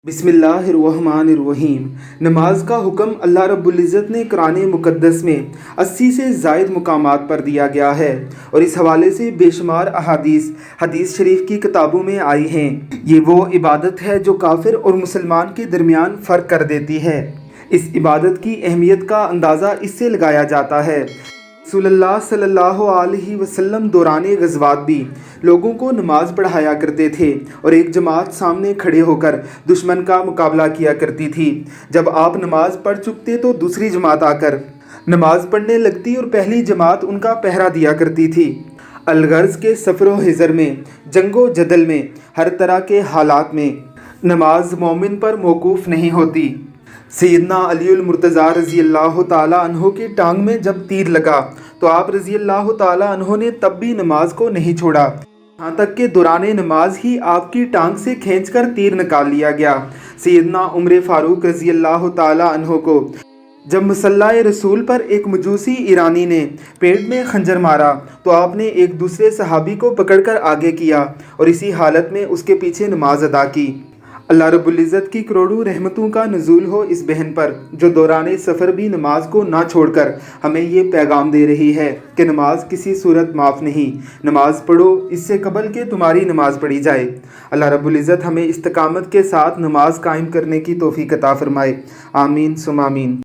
बिस्मिल्लाहिर्रहमानिर्रहीम। नमाज का हुक्म अल्लाह रब्बुल इज़्ज़त ने कुरान मुक़द्दस में 80 से ज़ायद मुकामात पर दिया गया है और इस हवाले से बेशुमार हदीस शरीफ की किताबों में आई हैं। ये वो इबादत है जो काफिर और मुसलमान के दरमियान फ़र्क कर देती है। इस इबादत की अहमियत का अंदाज़ा इससे लगाया जाता है रसूलुल्लाह सल्लल्लाहु अलैहि वसल्लम दौरान ग़ज़वात भी लोगों को नमाज पढ़ाया करते थे और एक जमात सामने खड़े होकर दुश्मन का मुकाबला किया करती थी। जब आप नमाज पढ़ चुकते तो दूसरी जमात आकर नमाज पढ़ने लगती और पहली जमात उनका पहरा दिया करती थी। अलगर्ज के सफ़र हिजर में, जंगो जदल में, हर तरह के हालात में नमाज मोमिन पर मौकूफ़ नहीं होती। सैयदना अलीउल मुर्तज़ा रज़ी अल्लाह ताला अन्हो की टांग में जब तीर लगा तो आप रज़ी अल्लाह ताला अन्हो ने तब भी नमाज को नहीं छोड़ा, यहाँ तक कि दौरान नमाज ही आपकी टांग से खींचकर तीर निकाल लिया गया। सैयदना उमर फ़ारूक रज़ी अल्लाह ताला अन्हो को जब मुसल्ला रसूल पर एक मजूसी ईरानी ने पेट में खंजर मारा तो आपने एक दूसरे सहाबी को पकड़कर आगे किया और इसी हालत में उसके पीछे नमाज अदा की। अल्लाह रब्बुल इज़्ज़त की करोड़ों रहमतों का नुज़ूल हो इस बहन पर जो दौरान सफ़र भी नमाज को ना छोड़कर हमें ये पैगाम दे रही है कि नमाज किसी सूरत माफ़ नहीं, नमाज पढ़ो इससे कबल के तुम्हारी नमाज पढ़ी जाए। अल्लाह रब्बुल इज़्ज़त हमें इस्तिकामत के साथ नमाज कायम करने की तौफ़ीक़ अता फ़रमाए। आमीन सुम आमीन।